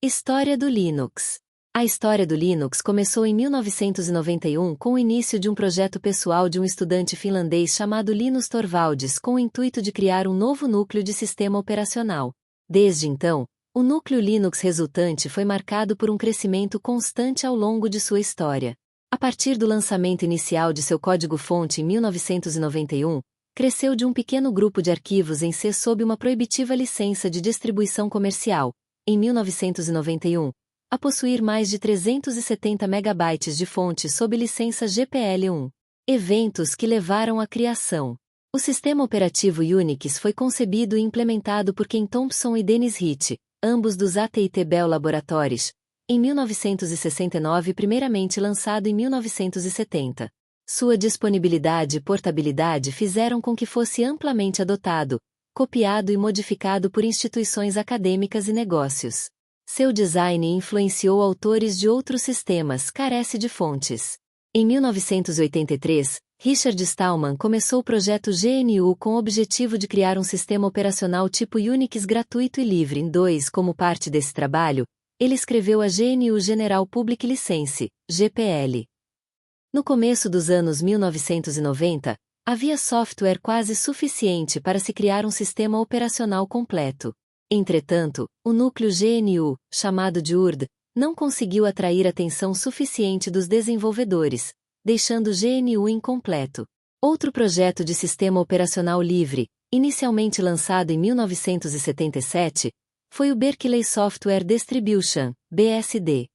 História do Linux. A história do Linux começou em 1991 com o início de um projeto pessoal de um estudante finlandês chamado Linus Torvalds com o intuito de criar um novo núcleo de sistema operacional. Desde então, o núcleo Linux resultante foi marcado por um crescimento constante ao longo de sua história. A partir do lançamento inicial de seu código-fonte em 1991, cresceu de um pequeno grupo de arquivos em C sob uma proibitiva licença de distribuição comercial, em 1991, a possuir mais de 370 megabytes de fonte sob licença GPL1. Eventos que levaram à criação. O sistema operativo Unix foi concebido e implementado por Ken Thompson e Dennis Ritchie, ambos dos AT&T Bell Laboratories, em 1969 e primeiramente lançado em 1970. Sua disponibilidade e portabilidade fizeram com que fosse amplamente adotado, copiado e modificado por instituições acadêmicas e negócios. Seu design influenciou autores de outros sistemas, carece de fontes. Em 1983, Richard Stallman começou o projeto GNU com o objetivo de criar um sistema operacional tipo Unix gratuito e livre. Como parte desse trabalho, ele escreveu a GNU General Public License, GPL. No começo dos anos 1990, havia software quase suficiente para se criar um sistema operacional completo. Entretanto, o núcleo GNU, chamado de URD, não conseguiu atrair atenção suficiente dos desenvolvedores, deixando o GNU incompleto. Outro projeto de sistema operacional livre, inicialmente lançado em 1977, foi o Berkeley Software Distribution, BSD.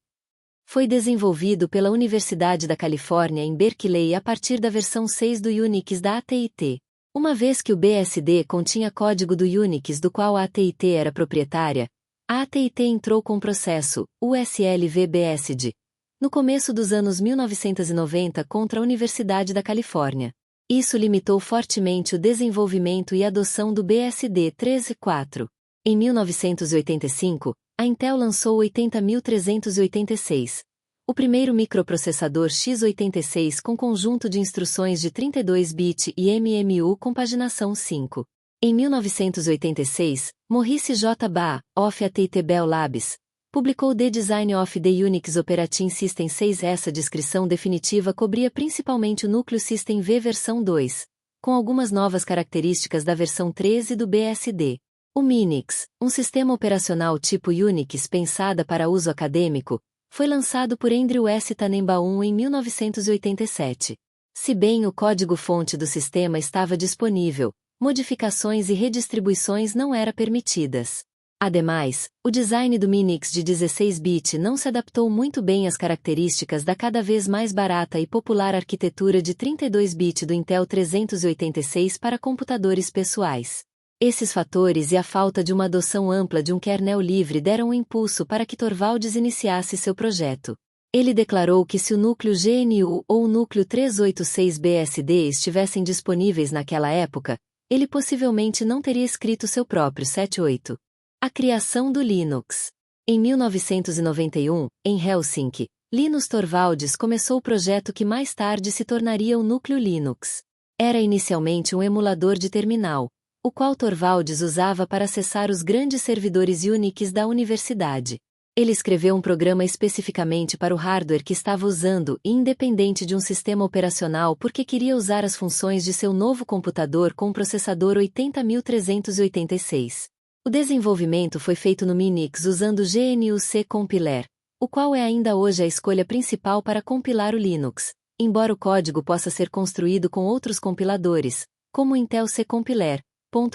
Foi desenvolvido pela Universidade da Califórnia em Berkeley a partir da versão 6 do Unix da AT&T. Uma vez que o BSD continha código do Unix do qual a AT&T era proprietária, a AT&T entrou com o processo USLV-BSD no começo dos anos 1990 contra a Universidade da Califórnia. Isso limitou fortemente o desenvolvimento e adoção do BSD 13.4. Em 1985, a Intel lançou o 80386, o primeiro microprocessador x86 com conjunto de instruções de 32-bit e MMU com paginação 5. Em 1986, Maurice J. Ba, of AT&T Bell Labs, publicou The Design of the Unix Operating System 6. Essa descrição definitiva cobria principalmente o núcleo System V versão 2, com algumas novas características da versão 13 do BSD. O Minix, um sistema operacional tipo Unix pensada para uso acadêmico, foi lançado por Andrew S. Tannenbaum em 1987. Se bem o código-fonte do sistema estava disponível, modificações e redistribuições não eram permitidas. Ademais, o design do Minix de 16-bit não se adaptou muito bem às características da cada vez mais barata e popular arquitetura de 32-bit do Intel 386 para computadores pessoais. Esses fatores e a falta de uma adoção ampla de um kernel livre deram um impulso para que Torvalds iniciasse seu projeto. Ele declarou que se o núcleo GNU ou o núcleo 386-BSD estivessem disponíveis naquela época, ele possivelmente não teria escrito seu próprio 7.8. A criação do Linux. Em 1991, em Helsinki, Linus Torvalds começou o projeto que mais tarde se tornaria o núcleo Linux. Era inicialmente um emulador de terminal, o qual Torvalds usava para acessar os grandes servidores Unix da universidade. Ele escreveu um programa especificamente para o hardware que estava usando, independente de um sistema operacional porque queria usar as funções de seu novo computador com o processador 80386. O desenvolvimento foi feito no Minix usando o GNU-C Compiler, o qual é ainda hoje a escolha principal para compilar o Linux, embora o código possa ser construído com outros compiladores, como o Intel C Compiler,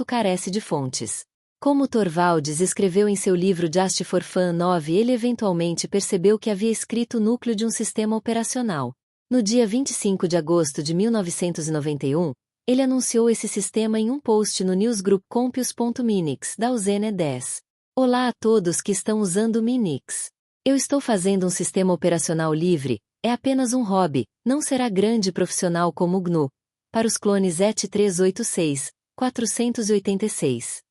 carece de fontes. Como Torvalds escreveu em seu livro Just for Fun 9, ele eventualmente percebeu que havia escrito o núcleo de um sistema operacional. No dia 25 de agosto de 1991, ele anunciou esse sistema em um post no newsgroup Compius.minix da Uzene 10. Olá a todos que estão usando o Minix. Eu estou fazendo um sistema operacional livre, é apenas um hobby, não será grande profissional como o GNU. Para os clones ET386, 486.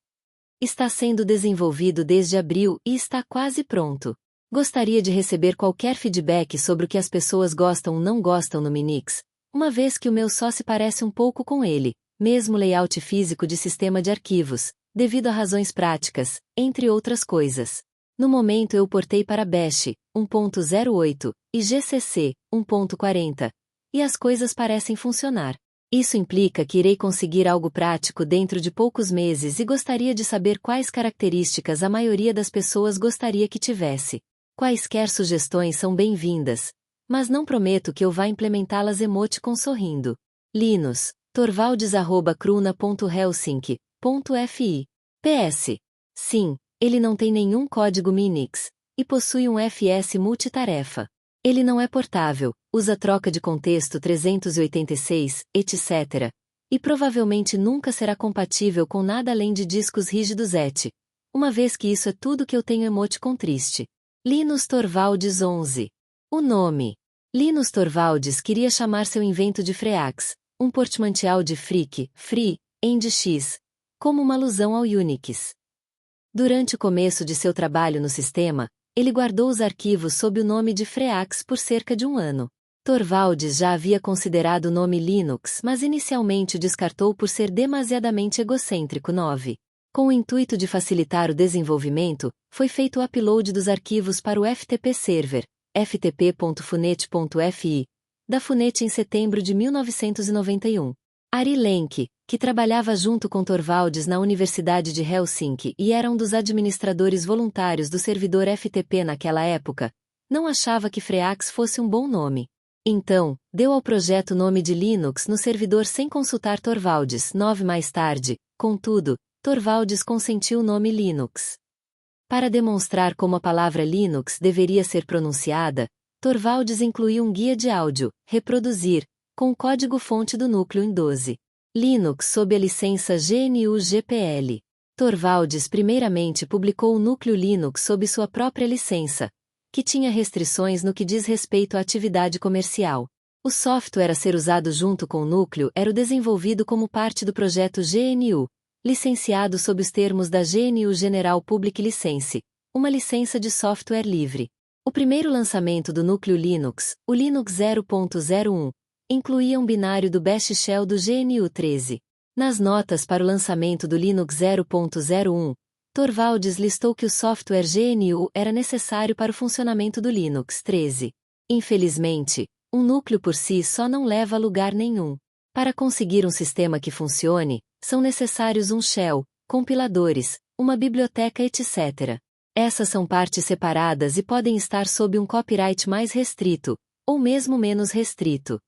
Está sendo desenvolvido desde abril e está quase pronto. Gostaria de receber qualquer feedback sobre o que as pessoas gostam ou não gostam no Minix, uma vez que o meu só se parece um pouco com ele, mesmo layout físico de sistema de arquivos, devido a razões práticas, entre outras coisas. No momento eu portei para Bash, 1.08, e GCC, 1.40, e as coisas parecem funcionar. Isso implica que irei conseguir algo prático dentro de poucos meses e gostaria de saber quais características a maioria das pessoas gostaria que tivesse. Quaisquer sugestões são bem-vindas, mas não prometo que eu vá implementá-las emoticon sorrindo. Linus, torvaldes@cruna.helsinki.fi. PS. Sim, ele não tem nenhum código Minix, e possui um FS multitarefa. Ele não é portável, usa troca de contexto 386, etc. E provavelmente nunca será compatível com nada além de discos rígidos ET. Uma vez que isso é tudo que eu tenho emoticon triste. Linus Torvalds 11. O nome. Linus Torvalds queria chamar seu invento de Freax, um portmanteau de Freak, Free, and X, como uma alusão ao Unix. Durante o começo de seu trabalho no sistema, ele guardou os arquivos sob o nome de Freax por cerca de um ano. Torvalds já havia considerado o nome Linux, mas inicialmente o descartou por ser demasiadamente egocêntrico. 9. Com o intuito de facilitar o desenvolvimento, foi feito o upload dos arquivos para o FTP Server, ftp.funet.fi, da Funet em setembro de 1991. Ari Lenk, que trabalhava junto com Torvalds na Universidade de Helsinki e era um dos administradores voluntários do servidor FTP naquela época, não achava que Freax fosse um bom nome. Então, deu ao projeto o nome de Linux no servidor sem consultar Torvalds. 9 Mais tarde, contudo, Torvalds consentiu o nome Linux. Para demonstrar como a palavra Linux deveria ser pronunciada, Torvalds incluiu um guia de áudio, reproduzir, com o código-fonte do núcleo em 12. Linux sob a licença GNU-GPL. Torvalds primeiramente publicou o núcleo Linux sob sua própria licença, que tinha restrições no que diz respeito à atividade comercial. O software a ser usado junto com o núcleo era o desenvolvido como parte do projeto GNU, licenciado sob os termos da GNU General Public License, uma licença de software livre. O primeiro lançamento do núcleo Linux, o Linux 0.01, incluía um binário do Bash Shell do GNU 13. Nas notas para o lançamento do Linux 0.01, Torvalds listou que o software GNU era necessário para o funcionamento do Linux 13. Infelizmente, um núcleo por si só não leva a lugar nenhum. Para conseguir um sistema que funcione, são necessários um shell, compiladores, uma biblioteca, etc. Essas são partes separadas e podem estar sob um copyright mais restrito, ou mesmo menos restrito.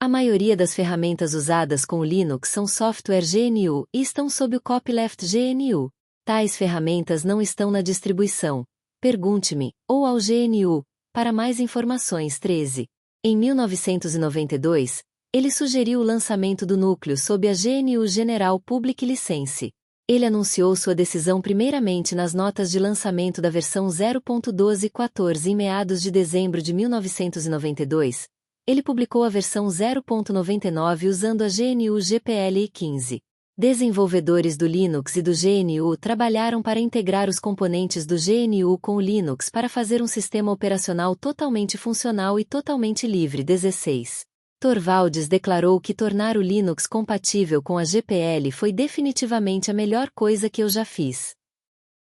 A maioria das ferramentas usadas com o Linux são software GNU e estão sob o copyleft GNU. Tais ferramentas não estão na distribuição. Pergunte-me, ou ao GNU, para mais informações. 13. Em 1992, ele sugeriu o lançamento do núcleo sob a GNU General Public License. Ele anunciou sua decisão primeiramente nas notas de lançamento da versão 0.12.14 em meados de dezembro de 1992. Ele publicou a versão 0.99 usando a GNU GPL 15. Desenvolvedores do Linux e do GNU trabalharam para integrar os componentes do GNU com o Linux para fazer um sistema operacional totalmente funcional e totalmente livre. 16. Torvalds declarou que tornar o Linux compatível com a GPL foi definitivamente a melhor coisa que eu já fiz.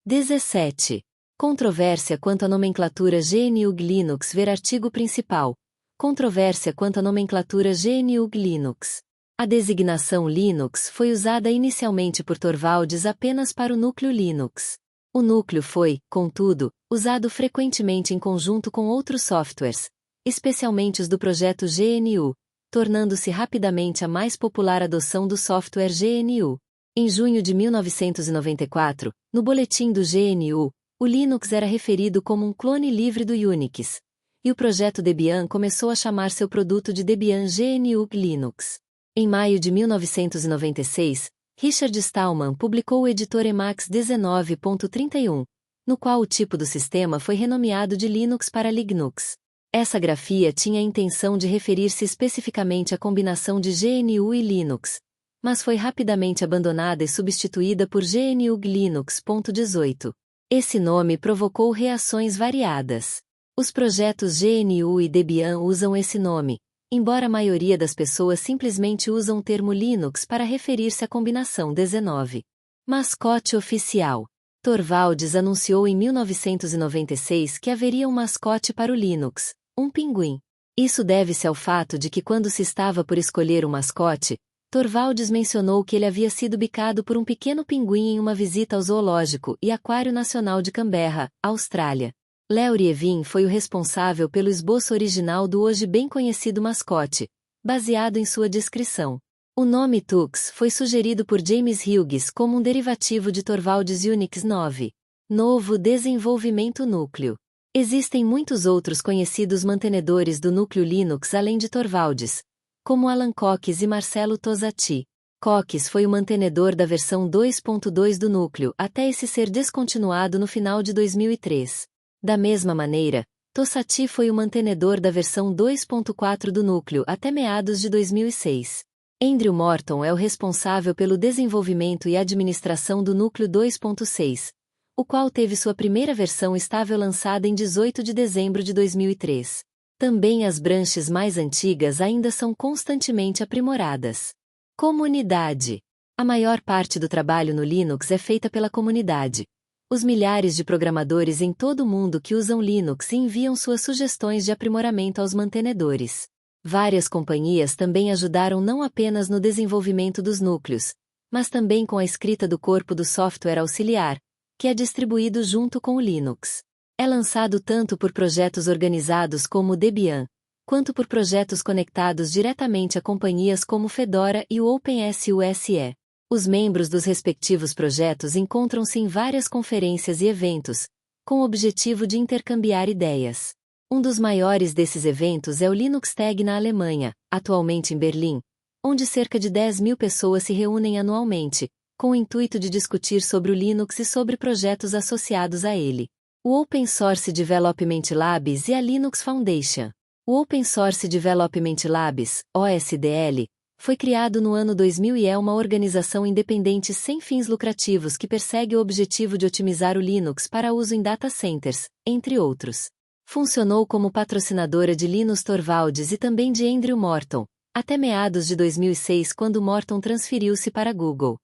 17. Controvérsia quanto à nomenclatura GNU/Linux. Ver artigo principal. Controvérsia quanto à nomenclatura GNU/Linux. A designação Linux foi usada inicialmente por Torvalds apenas para o núcleo Linux. O núcleo foi, contudo, usado frequentemente em conjunto com outros softwares, especialmente os do projeto GNU, tornando-se rapidamente a mais popular adoção do software GNU. Em junho de 1994, no boletim do GNU, o Linux era referido como um clone livre do Unix, e o projeto Debian começou a chamar seu produto de Debian GNU Linux. Em maio de 1996, Richard Stallman publicou o editor Emacs 19.31, no qual o tipo do sistema foi renomeado de Linux para Lignux. Essa grafia tinha a intenção de referir-se especificamente à combinação de GNU e Linux, mas foi rapidamente abandonada e substituída por GNU Linux.18. Esse nome provocou reações variadas. Os projetos GNU e Debian usam esse nome, embora a maioria das pessoas simplesmente usam o termo Linux para referir-se à combinação. 19. Mascote oficial. Torvalds anunciou em 1996 que haveria um mascote para o Linux, um pinguim. Isso deve-se ao fato de que quando se estava por escolher um mascote, Torvalds mencionou que ele havia sido bicado por um pequeno pinguim em uma visita ao Zoológico e Aquário Nacional de Canberra, Austrália. Léo Rievin foi o responsável pelo esboço original do hoje bem conhecido mascote, baseado em sua descrição. O nome Tux foi sugerido por James Hughes como um derivativo de Torvalds Unix 9. Novo desenvolvimento núcleo. Existem muitos outros conhecidos mantenedores do núcleo Linux além de Torvalds, como Alan Cox e Marcelo Tosati. Cox foi o mantenedor da versão 2.2 do núcleo até esse ser descontinuado no final de 2003. Da mesma maneira, Tosati foi o mantenedor da versão 2.4 do núcleo até meados de 2006. Andrew Morton é o responsável pelo desenvolvimento e administração do núcleo 2.6, o qual teve sua primeira versão estável lançada em 18 de dezembro de 2003. Também as branches mais antigas ainda são constantemente aprimoradas. Comunidade. A maior parte do trabalho no Linux é feita pela comunidade. Os milhares de programadores em todo o mundo que usam Linux enviam suas sugestões de aprimoramento aos mantenedores. Várias companhias também ajudaram não apenas no desenvolvimento dos núcleos, mas também com a escrita do corpo do software auxiliar, que é distribuído junto com o Linux. É lançado tanto por projetos organizados como o Debian, quanto por projetos conectados diretamente a companhias como o Fedora e o OpenSUSE. Os membros dos respectivos projetos encontram-se em várias conferências e eventos, com o objetivo de intercambiar ideias. Um dos maiores desses eventos é o LinuxTag na Alemanha, atualmente em Berlim, onde cerca de 10.000 pessoas se reúnem anualmente, com o intuito de discutir sobre o Linux e sobre projetos associados a ele. O Open Source Development Labs e a Linux Foundation. O Open Source Development Labs, OSDL, foi criado no ano 2000 e é uma organização independente sem fins lucrativos que persegue o objetivo de otimizar o Linux para uso em data centers, entre outros. Funcionou como patrocinadora de Linus Torvalds e também de Andrew Morton, até meados de 2006 quando Morton transferiu-se para Google.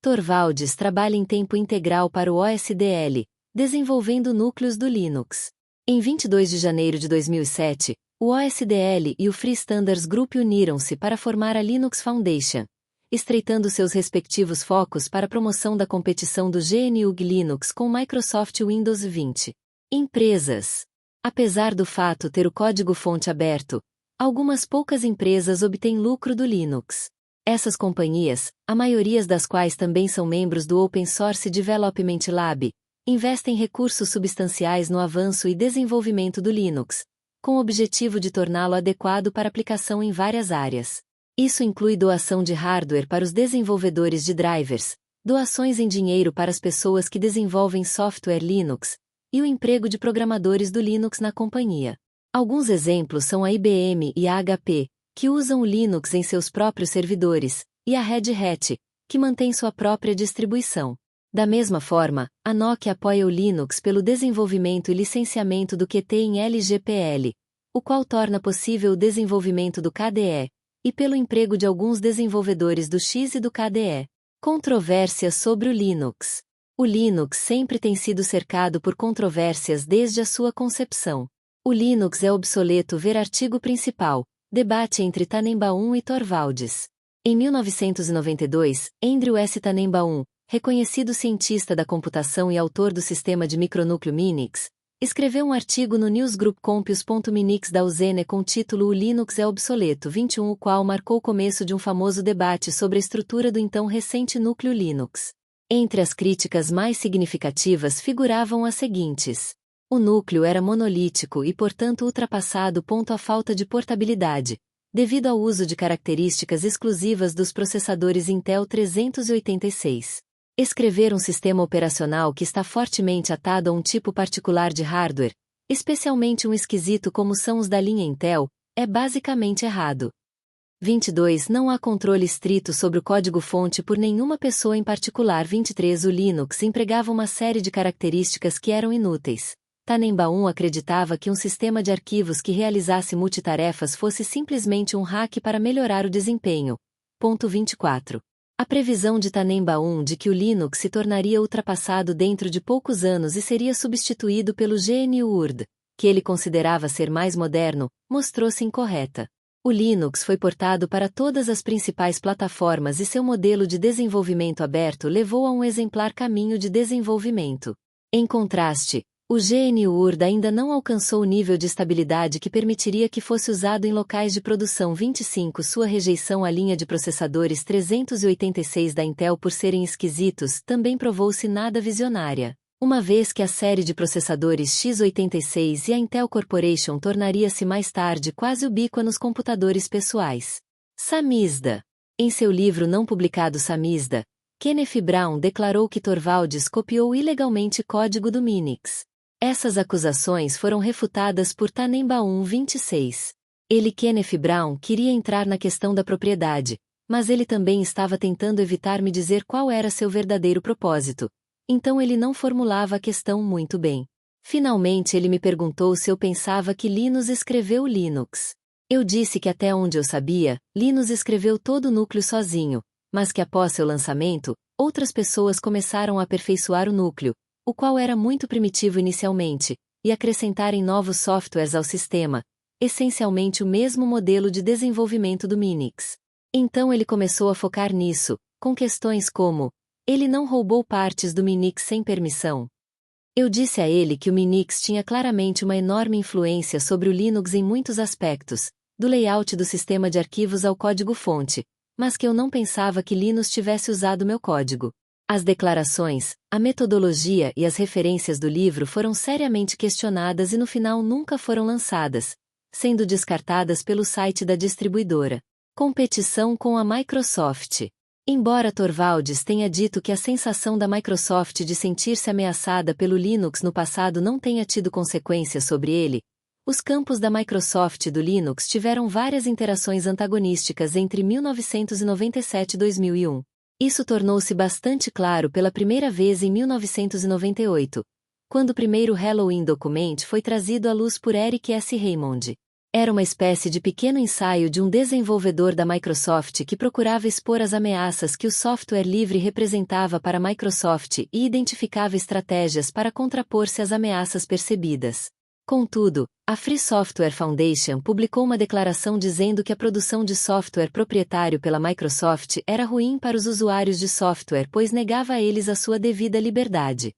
Torvalds trabalha em tempo integral para o OSDL, desenvolvendo núcleos do Linux. Em 22 de janeiro de 2007, o OSDL e o Free Standards Group uniram-se para formar a Linux Foundation, estreitando seus respectivos focos para a promoção da competição do GNU Linux com Microsoft Windows 20. Empresas. Apesar do fato ter o código-fonte aberto, algumas poucas empresas obtêm lucro do Linux. Essas companhias, a maioria das quais também são membros do Open Source Development Lab, investem recursos substanciais no avanço e desenvolvimento do Linux, com o objetivo de torná-lo adequado para aplicação em várias áreas. Isso inclui doação de hardware para os desenvolvedores de drivers, doações em dinheiro para as pessoas que desenvolvem software Linux, e o emprego de programadores do Linux na companhia. Alguns exemplos são a IBM e a HP, que usam o Linux em seus próprios servidores, e a Red Hat, que mantém sua própria distribuição. Da mesma forma, a Nokia apoia o Linux pelo desenvolvimento e licenciamento do Qt em LGPL, o qual torna possível o desenvolvimento do KDE, e pelo emprego de alguns desenvolvedores do X e do KDE. Controvérsias sobre o Linux. O Linux sempre tem sido cercado por controvérsias desde a sua concepção. O Linux é obsoleto. Ver artigo principal, debate entre Tannenbaum e Torvalds. Em 1992, Andrew S. Tannenbaum, reconhecido cientista da computação e autor do sistema de micronúcleo Minix, escreveu um artigo no newsgroup Compius.minix da Uzene com o título O Linux é obsoleto 21, o qual marcou o começo de um famoso debate sobre a estrutura do então recente núcleo Linux. Entre as críticas mais significativas figuravam as seguintes. O núcleo era monolítico e portanto ultrapassado. A falta de portabilidade, devido ao uso de características exclusivas dos processadores Intel 386. Escrever um sistema operacional que está fortemente atado a um tipo particular de hardware, especialmente um esquisito como são os da linha Intel, é basicamente errado. 22. Não há controle estrito sobre o código-fonte por nenhuma pessoa em particular. 23. O Linux empregava uma série de características que eram inúteis. Tannenbaum acreditava que um sistema de arquivos que realizasse multitarefas fosse simplesmente um hack para melhorar o desempenho. 24. A previsão de Tannenbaum de que o Linux se tornaria ultrapassado dentro de poucos anos e seria substituído pelo GNU-Urd, que ele considerava ser mais moderno, mostrou-se incorreta. O Linux foi portado para todas as principais plataformas e seu modelo de desenvolvimento aberto levou a um exemplar caminho de desenvolvimento. Em contraste, o GNU-Urd ainda não alcançou o nível de estabilidade que permitiria que fosse usado em locais de produção. 25 Sua rejeição à linha de processadores 386 da Intel por serem esquisitos também provou-se nada visionária, uma vez que a série de processadores x86 e a Intel Corporation tornaria-se mais tarde quase ubíqua nos computadores pessoais. Samizda. Em seu livro não publicado Samizda, Kenneth Brown declarou que Torvalds copiou ilegalmente código do Minix. Essas acusações foram refutadas por Tannenbaum 26. Kenneth Brown, queria entrar na questão da propriedade, mas ele também estava tentando evitar me dizer qual era seu verdadeiro propósito. Então ele não formulava a questão muito bem. Finalmente ele me perguntou se eu pensava que Linus escreveu Linux. Eu disse que até onde eu sabia, Linus escreveu todo o núcleo sozinho, mas que após seu lançamento, outras pessoas começaram a aperfeiçoar o núcleo, o qual era muito primitivo inicialmente, e acrescentarem novos softwares ao sistema, essencialmente o mesmo modelo de desenvolvimento do Minix. Então ele começou a focar nisso, com questões como: ele não roubou partes do Minix sem permissão. Eu disse a ele que o Minix tinha claramente uma enorme influência sobre o Linux em muitos aspectos, do layout do sistema de arquivos ao código-fonte, mas que eu não pensava que Linus tivesse usado meu código. As declarações, a metodologia e as referências do livro foram seriamente questionadas e no final nunca foram lançadas, sendo descartadas pelo site da distribuidora. Competição com a Microsoft. Embora Torvalds tenha dito que a sensação da Microsoft de sentir-se ameaçada pelo Linux no passado não tenha tido consequências sobre ele, os campos da Microsoft e do Linux tiveram várias interações antagonísticas entre 1997 e 2001. Isso tornou-se bastante claro pela primeira vez em 1998, quando o primeiro Halloween Document foi trazido à luz por Eric S. Raymond. Era uma espécie de pequeno ensaio de um desenvolvedor da Microsoft que procurava expor as ameaças que o software livre representava para a Microsoft e identificava estratégias para contrapor-se às ameaças percebidas. Contudo, a Free Software Foundation publicou uma declaração dizendo que a produção de software proprietário pela Microsoft era ruim para os usuários de software pois negava a eles a sua devida liberdade.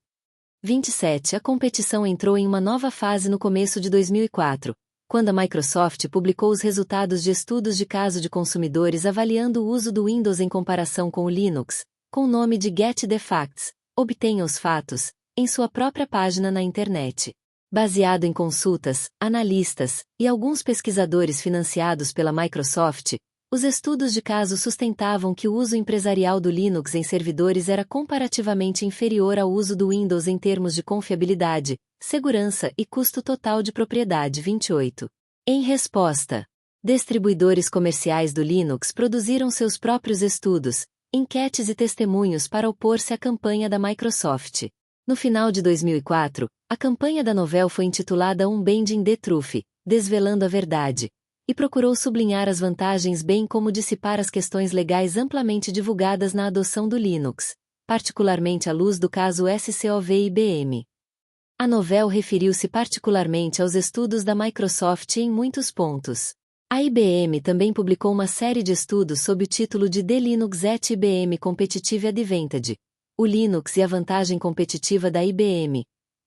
27 A competição entrou em uma nova fase no começo de 2004, quando a Microsoft publicou os resultados de estudos de caso de consumidores avaliando o uso do Windows em comparação com o Linux, com o nome de Get the Facts, obtenha os fatos, em sua própria página na internet. Baseado em consultas, analistas e alguns pesquisadores financiados pela Microsoft, os estudos de caso sustentavam que o uso empresarial do Linux em servidores era comparativamente inferior ao uso do Windows em termos de confiabilidade, segurança e custo total de propriedade. 28. Em resposta, distribuidores comerciais do Linux produziram seus próprios estudos, enquetes e testemunhos para opor-se à campanha da Microsoft. No final de 2004, a campanha da Novell foi intitulada Unbending the Truth, Desvelando a Verdade, e procurou sublinhar as vantagens bem como dissipar as questões legais amplamente divulgadas na adoção do Linux, particularmente à luz do caso SCOV-IBM. A Novell referiu-se particularmente aos estudos da Microsoft em muitos pontos. A IBM também publicou uma série de estudos sob o título de The Linux at IBM Competitive Advantage, o Linux e a vantagem competitiva da IBM,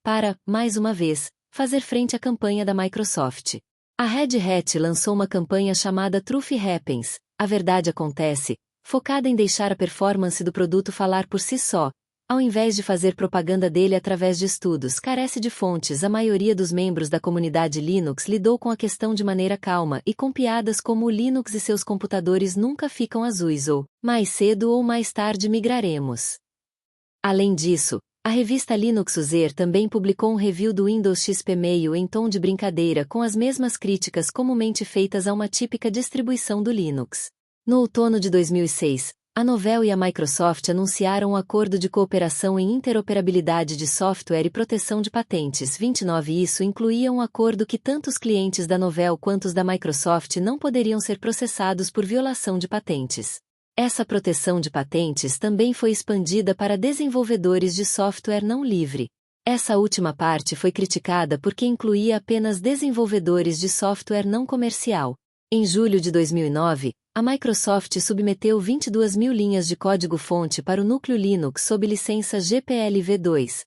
para, mais uma vez, fazer frente à campanha da Microsoft. A Red Hat lançou uma campanha chamada Truth Happens, a verdade acontece, focada em deixar a performance do produto falar por si só, ao invés de fazer propaganda dele através de estudos. Carece de fontes. A maioria dos membros da comunidade Linux lidou com a questão de maneira calma e com piadas como o Linux e seus computadores nunca ficam azuis ou, mais cedo ou mais tarde migraremos. Além disso, a revista Linux User também publicou um review do Windows XP meio em tom de brincadeira com as mesmas críticas comumente feitas a uma típica distribuição do Linux. No outono de 2006, a Novell e a Microsoft anunciaram um acordo de cooperação em interoperabilidade de software e proteção de patentes. 29 Isso incluía um acordo que tanto os clientes da Novell quanto os da Microsoft não poderiam ser processados por violação de patentes. Essa proteção de patentes também foi expandida para desenvolvedores de software não livre. Essa última parte foi criticada porque incluía apenas desenvolvedores de software não comercial. Em julho de 2009, a Microsoft submeteu 22.000 linhas de código-fonte para o núcleo Linux sob licença GPL v2,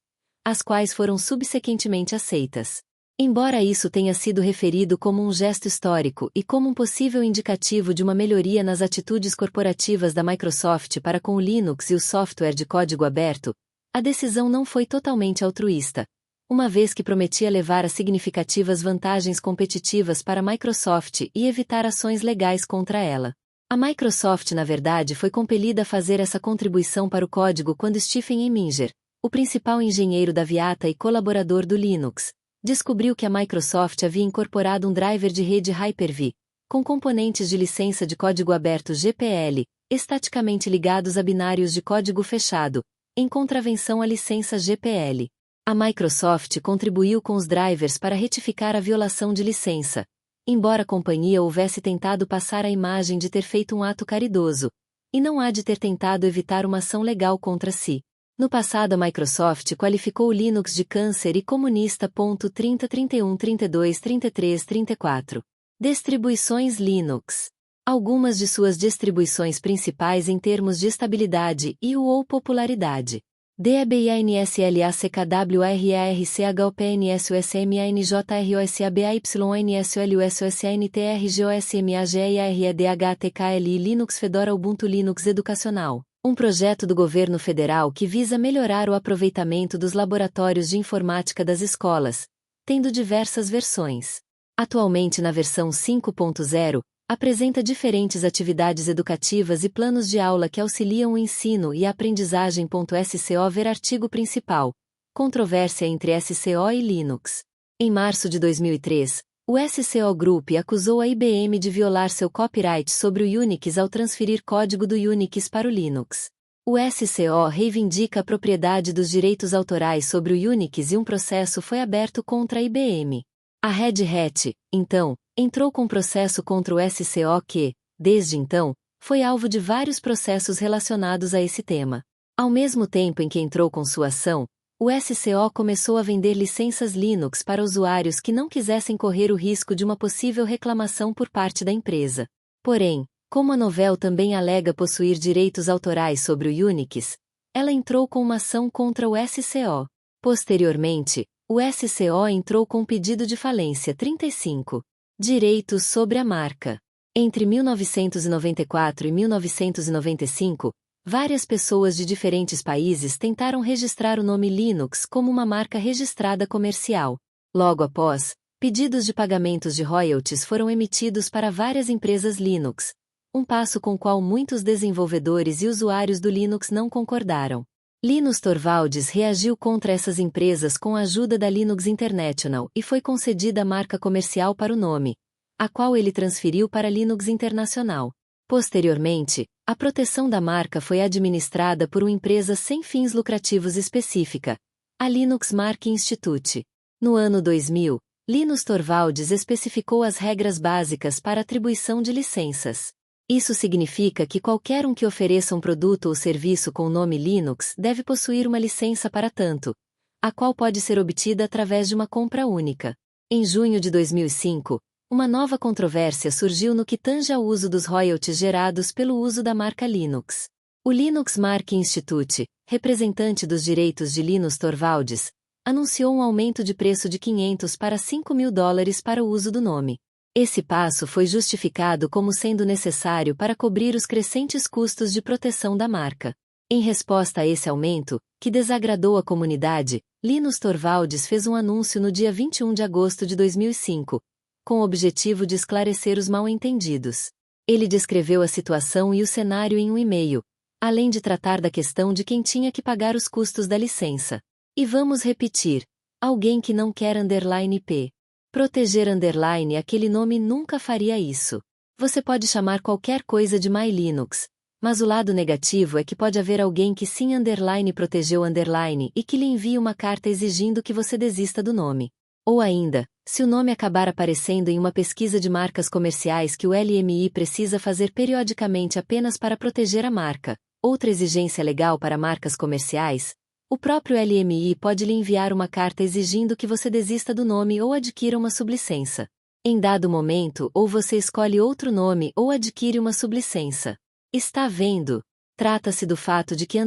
as quais foram subsequentemente aceitas. Embora isso tenha sido referido como um gesto histórico e como um possível indicativo de uma melhoria nas atitudes corporativas da Microsoft para com o Linux e o software de código aberto, a decisão não foi totalmente altruísta, uma vez que prometia levar a significativas vantagens competitivas para a Microsoft e evitar ações legais contra ela. A Microsoft, na verdade, foi compelida a fazer essa contribuição para o código quando Stephen Eminger, o principal engenheiro da Viata e colaborador do Linux, descobriu que a Microsoft havia incorporado um driver de rede Hyper-V, com componentes de licença de código aberto GPL, estaticamente ligados a binários de código fechado, em contravenção à licença GPL. A Microsoft contribuiu com os drivers para retificar a violação de licença, embora a companhia houvesse tentado passar a imagem de ter feito um ato caridoso, e não há de ter tentado evitar uma ação legal contra si. No passado, a Microsoft qualificou o Linux de câncer e comunista. 30, 31, 32, 33, 34. Distribuições Linux. Algumas de suas distribuições principais em termos de estabilidade e/ou popularidade. DABINSLACKWRHCHWPNSUSMINJRUSNTRGOSMAGEREDHTKL Linux Fedora Ubuntu Linux Educacional. Um projeto do governo federal que visa melhorar o aproveitamento dos laboratórios de informática das escolas, tendo diversas versões. Atualmente na versão 5.0, apresenta diferentes atividades educativas e planos de aula que auxiliam o ensino e a aprendizagem. SCO ver artigo principal. Controvérsia entre SCO e Linux. Em março de 2003, o SCO Group acusou a IBM de violar seu copyright sobre o Unix ao transferir código do Unix para o Linux. O SCO reivindica a propriedade dos direitos autorais sobre o Unix e um processo foi aberto contra a IBM. A Red Hat, então, entrou com processo contra o SCO que, desde então, foi alvo de vários processos relacionados a esse tema. Ao mesmo tempo em que entrou com sua ação, o SCO começou a vender licenças Linux para usuários que não quisessem correr o risco de uma possível reclamação por parte da empresa. Porém, como a Novell também alega possuir direitos autorais sobre o Unix, ela entrou com uma ação contra o SCO. Posteriormente, o SCO entrou com pedido de falência 35. Direitos sobre a marca. Entre 1994 e 1995, várias pessoas de diferentes países tentaram registrar o nome Linux como uma marca registrada comercial. Logo após, pedidos de pagamentos de royalties foram emitidos para várias empresas Linux, um passo com o qual muitos desenvolvedores e usuários do Linux não concordaram. Linus Torvalds reagiu contra essas empresas com a ajuda da Linux International e foi concedida a marca comercial para o nome, a qual ele transferiu para Linux Internacional. Posteriormente, a proteção da marca foi administrada por uma empresa sem fins lucrativos específica, a Linux Mark Institute. No ano 2000, Linus Torvalds especificou as regras básicas para atribuição de licenças. Isso significa que qualquer um que ofereça um produto ou serviço com o nome Linux deve possuir uma licença para tanto, a qual pode ser obtida através de uma compra única. Em junho de 2005, uma nova controvérsia surgiu no que tange ao uso dos royalties gerados pelo uso da marca Linux. O Linux Mark Institute, representante dos direitos de Linus Torvalds, anunciou um aumento de preço de $500 para $5.000 para o uso do nome. Esse passo foi justificado como sendo necessário para cobrir os crescentes custos de proteção da marca. Em resposta a esse aumento, que desagradou a comunidade, Linus Torvalds fez um anúncio no dia 21 de agosto de 2005, com o objetivo de esclarecer os mal-entendidos. Ele descreveu a situação e o cenário em um e-mail, além de tratar da questão de quem tinha que pagar os custos da licença. E vamos repetir: alguém que não quer _p. Proteger _ aquele nome nunca faria isso. Você pode chamar qualquer coisa de MyLinux, mas o lado negativo é que pode haver alguém que sim _ protegeu _ e que lhe envie uma carta exigindo que você desista do nome. Ou ainda, se o nome acabar aparecendo em uma pesquisa de marcas comerciais que o LMI precisa fazer periodicamente apenas para proteger a marca, outra exigência legal para marcas comerciais, o próprio LMI pode lhe enviar uma carta exigindo que você desista do nome ou adquira uma sublicença. Em dado momento, ou você escolhe outro nome ou adquire uma sublicença. Está vendo? Trata-se do fato de que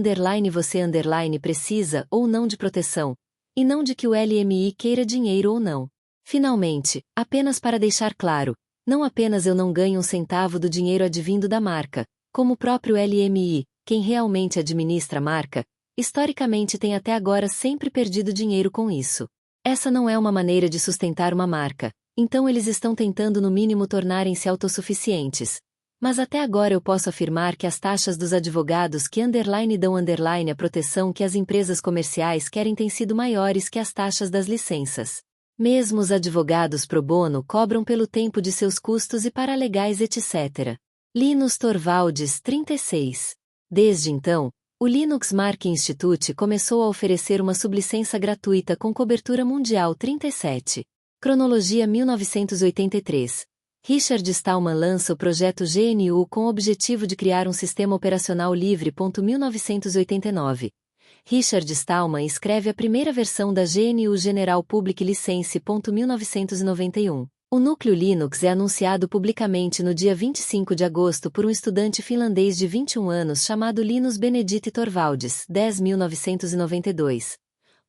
você precisa ou não de proteção, e não de que o LMI queira dinheiro ou não. Finalmente, apenas para deixar claro, não apenas eu não ganho um centavo do dinheiro advindo da marca, como o próprio LMI, quem realmente administra a marca, historicamente tem até agora sempre perdido dinheiro com isso. Essa não é uma maneira de sustentar uma marca, então eles estão tentando no mínimo tornarem-se autossuficientes. Mas até agora eu posso afirmar que as taxas dos advogados que dão a proteção que as empresas comerciais querem têm sido maiores que as taxas das licenças. Mesmo os advogados pro bono cobram pelo tempo de seus custos e paralegais etc. Linus Torvalds, 36. Desde então, o Linux Mark Institute começou a oferecer uma sublicença gratuita com cobertura mundial 37. Cronologia 1983. Richard Stallman lança o projeto GNU com o objetivo de criar um sistema operacional livre. 1989. Richard Stallman escreve a primeira versão da GNU General Public License. 1991. O núcleo Linux é anunciado publicamente no dia 25 de agosto por um estudante finlandês de 21 anos chamado Linus Benedict Torvalds. 1992.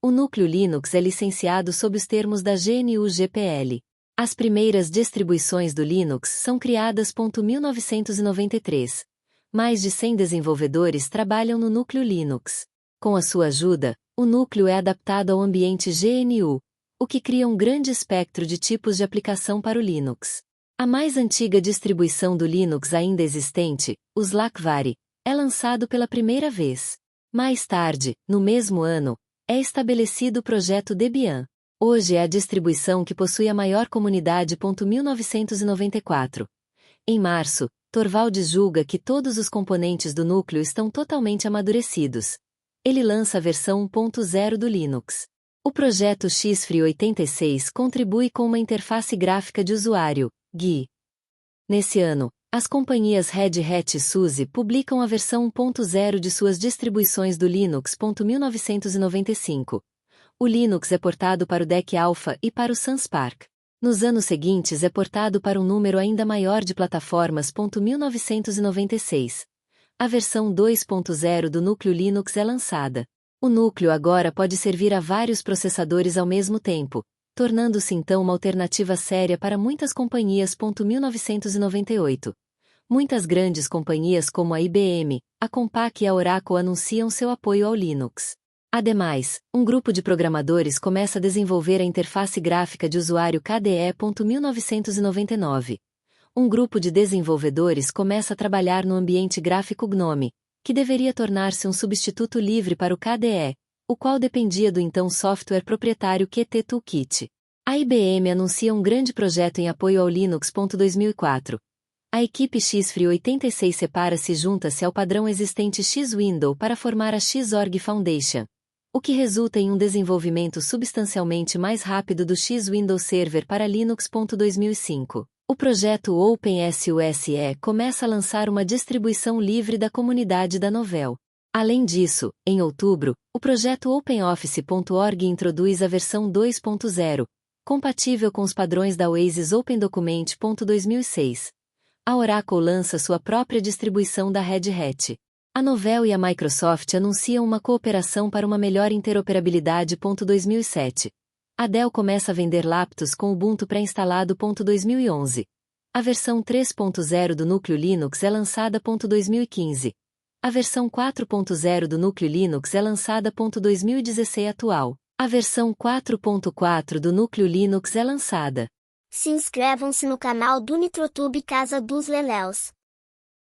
O núcleo Linux é licenciado sob os termos da GNU GPL. As primeiras distribuições do Linux são criadas. 1993. Mais de 100 desenvolvedores trabalham no núcleo Linux. Com a sua ajuda, o núcleo é adaptado ao ambiente GNU, o que cria um grande espectro de tipos de aplicação para o Linux. A mais antiga distribuição do Linux ainda existente, o Slackware, é lançado pela primeira vez. Mais tarde, no mesmo ano, é estabelecido o projeto Debian. Hoje é a distribuição que possui a maior comunidade. 1994. Em março, Torvalds julga que todos os componentes do núcleo estão totalmente amadurecidos. Ele lança a versão 1.0 do Linux. O projeto XFree86 contribui com uma interface gráfica de usuário, GUI. Nesse ano, as companhias Red Hat e SUSE publicam a versão 1.0 de suas distribuições do Linux. 1995. O Linux é portado para o DEC Alpha e para o Sans Park. Nos anos seguintes é portado para um número ainda maior de plataformas. 1996. A versão 2.0 do núcleo Linux é lançada. O núcleo agora pode servir a vários processadores ao mesmo tempo, tornando-se então uma alternativa séria para muitas companhias. 1998. Muitas grandes companhias como a IBM, a Compaq e a Oracle anunciam seu apoio ao Linux. Ademais, um grupo de programadores começa a desenvolver a interface gráfica de usuário KDE. 1999. Um grupo de desenvolvedores começa a trabalhar no ambiente gráfico GNOME, que deveria tornar-se um substituto livre para o KDE, o qual dependia do então software proprietário Qt Toolkit. A IBM anuncia um grande projeto em apoio ao Linux. 2004. A equipe XFree86 separa-se e junta-se ao padrão existente X-Window para formar a Xorg Foundation, o que resulta em um desenvolvimento substancialmente mais rápido do X-Window Server para Linux. 2005. O projeto OpenSUSE começa a lançar uma distribuição livre da comunidade da Novell. Além disso, em outubro, o projeto OpenOffice.org introduz a versão 2.0, compatível com os padrões da Oasis OpenDocument. 2006. A Oracle lança sua própria distribuição da Red Hat. A Novell e a Microsoft anunciam uma cooperação para uma melhor interoperabilidade. 2007. A Dell começa a vender laptops com Ubuntu pré-instalado. 2011. A versão 3.0 do núcleo Linux é lançada. 2015. A versão 4.0 do núcleo Linux é lançada. 2016 atual. A versão 4.4 do núcleo Linux é lançada. Se inscrevam-se no canal do NitroTube Casa dos Leléus.